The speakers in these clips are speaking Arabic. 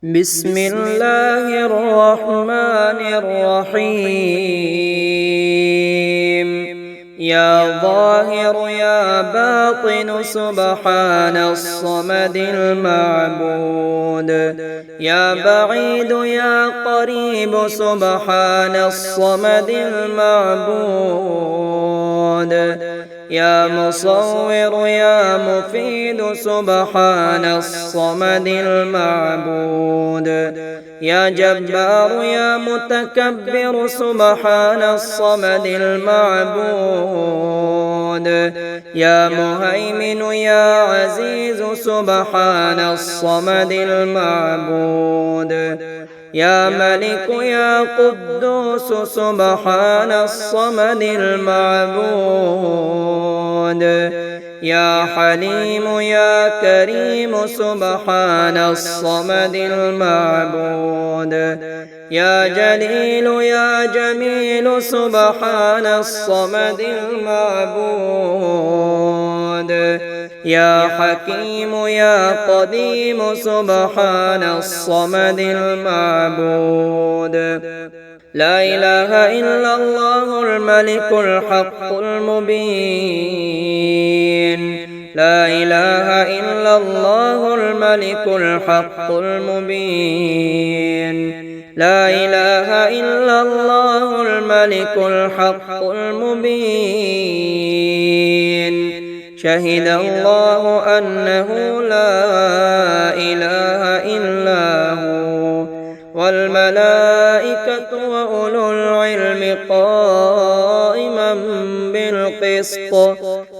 بسم الله الرحمن الرحيم. يا ظاهر يا باطن سبحان الصمد المعبود. يا بعيد يا قريب سبحان الصمد المعبود. يا مصور يا مفيد سبحان الصمد المعبود. يا جبار يا متكبر سبحان الصمد المعبود. يا مهيمن يا عزيز سبحان الصمد المعبود. يا ملك يا قدوس سبحان الصمد المعبود. يا حليم يا كريم سبحان الصمد المعبود. يا جليل يا جميل سبحان الصمد المعبود. يا حكيم يا قديم سبحان الصمد المعبود. لا إله إلا الله الملك الحق المبين. لا إله إلا الله الملك الحق المبين. لا إله إلا الله الملك الحق المبين. شهد الله أنه لا إله إلا هو والملائكة وأولو العلم قائما بالقسط.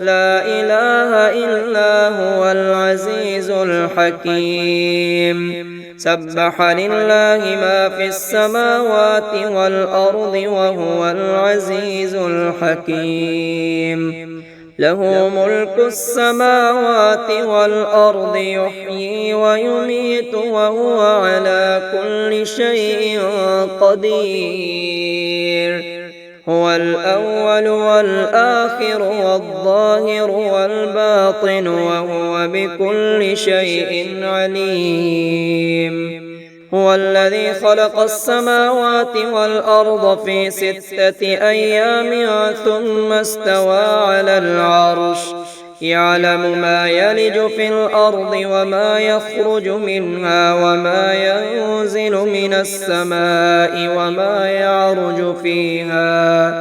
لا إله إلا هو العزيز الحكيم. سبح لله ما في السماوات والأرض وهو العزيز الحكيم. له ملك السماوات والأرض يحيي ويميت وهو على كل شيء قدير. هو الأول والآخر والظاهر والباطن وهو بكل شيء عليم. هو الذي خلق السماوات والأرض في 6 أيام ثم استوى على العرش. يعلم ما يلج في الأرض وما يخرج منها وما ينزل من السماء وما يعرج فيها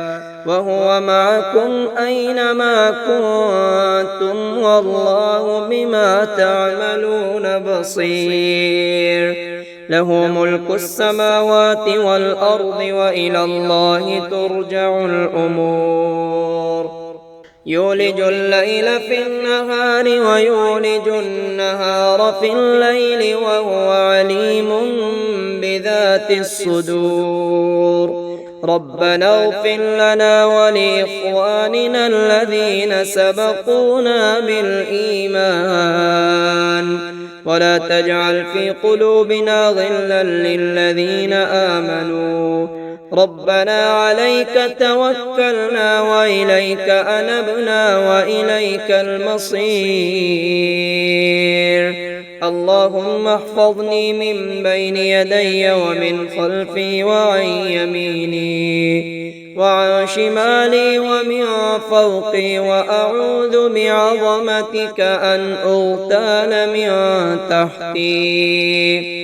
وهو معكم أينما كنتم والله بما تعملون بصير. له ملك السماوات والأرض وإلى الله ترجع الأمور. يولج الليل في النهار ويولج النهار في الليل وهو عليم بذات الصدور. ربنا اغفر لنا ولإخواننا الذين سبقونا بالإيمان ولا تجعل في قلوبنا غلا للذين آمنوا ربنا عليك توكلنا وإليك أنبنا وإليك المصير. اللهم احفظني من بين يدي ومن خلفي وعن يميني وعن شمالي ومن فوقي وأعوذ بعظمتك أن أغتال من تحتي.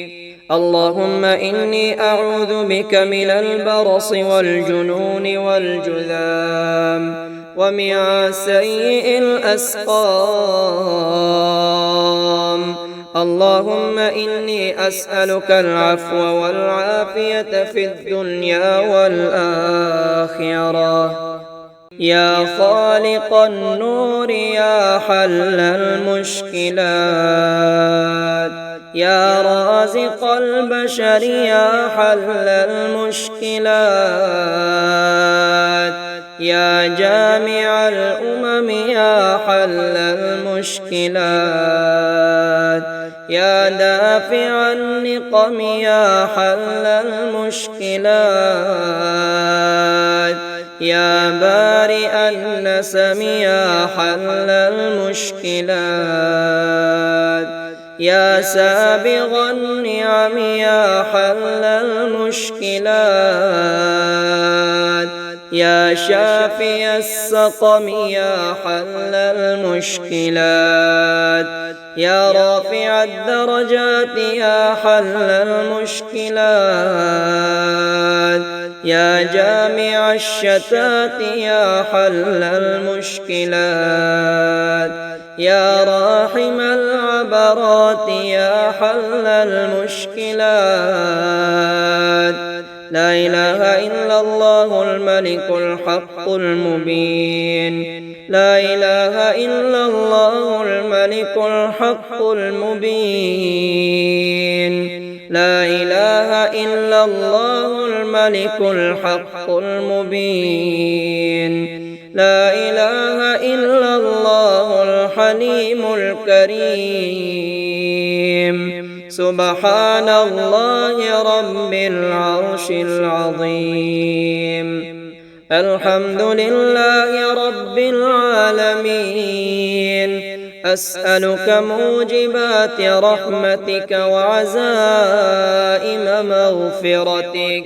اللهم إني أعوذ بك من البرص والجنون والجذام ومن سيء الأسقام. اللهم إني أسألك العفو والعافية في الدنيا والآخرة. يا خالق النور يا حل المشكلات يا رازق البشر يا حل المشكلات يا جامع الأمم يا حل المشكلات يا دافع النقم يا حل المشكلات يا بارئ النسم يا حل المشكلات يا سابغ النعم يا حل المشكلات يا شافي السقم يا حل المشكلات يا رافع الدرجات يا حل المشكلات يا جامع الشتات يا حل المشكلات يا راحم العبرات يا حل المشكلات لا إله إلا الله الملك الحق المبين لا إله إلا الله الملك الحق المبين لا إله إلا الله الملك الحق المبين لا إله إلا الله الحليم الكريم سبحان الله رب العرش العظيم الحمد لله رب العالمين أسألك موجبات رحمتك وعزائم مغفرتك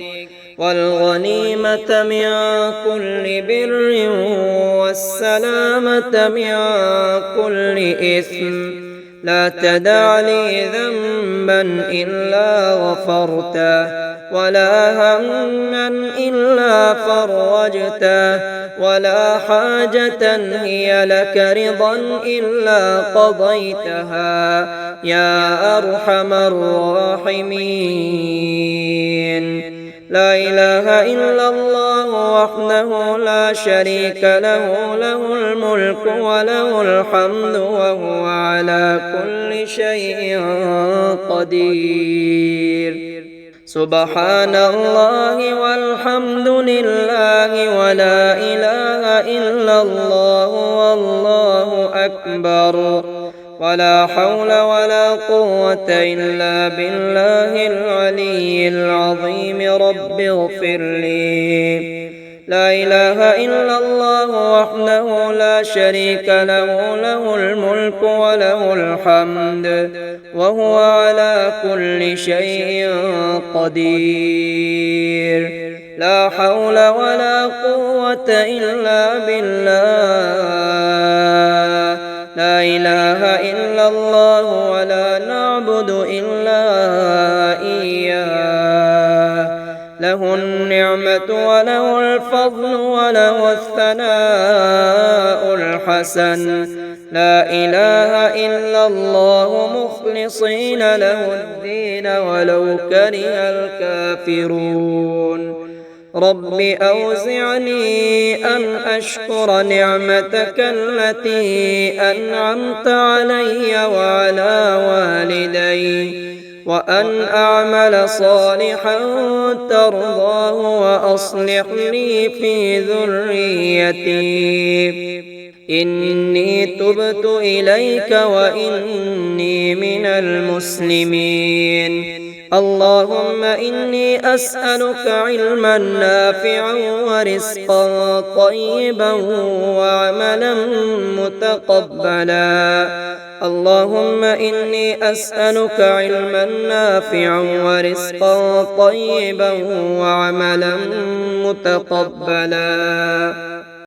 والغنيمة من كل بر والسلامة من كل إثم لا تدع لي ذنبا إلا غفرته ولا هما إلا فرجته ولا حاجة هي لك رضا إلا قضيتها يا أرحم الراحمين لا إله إلا الله وحده لا شريك له له الملك وله الحمد وهو على كل شيء قدير سبحان الله والحمد لله ولا إله إلا الله والله أكبر ولا حول ولا قوة إلا بالله العلي العظيم رب اغفر لي لا إله إلا الله وحده لا شريك له له الملك وله الحمد وهو على كل شيء قدير لا حول ولا قوة إلا بالله لا إله إلا الله ولا نعبد إلا إياه له النعمة وله الفضل وله الثناء الحسن لا إله إلا الله مخلصين له الدين ولو كره الكافرون رب أوزعني أن أشكر نعمتك التي أنعمت علي وعلى والدي وأن أعمل صالحا ترضاه وأصلح لي في ذريتي إني تبت إليك وإني من المسلمين اللهم إني أسألك علما نافعا ورزقا طيبا وعملا متقبلا اللهم إني أسألك علما نافعا ورزقا طيبا وعملا متقبلا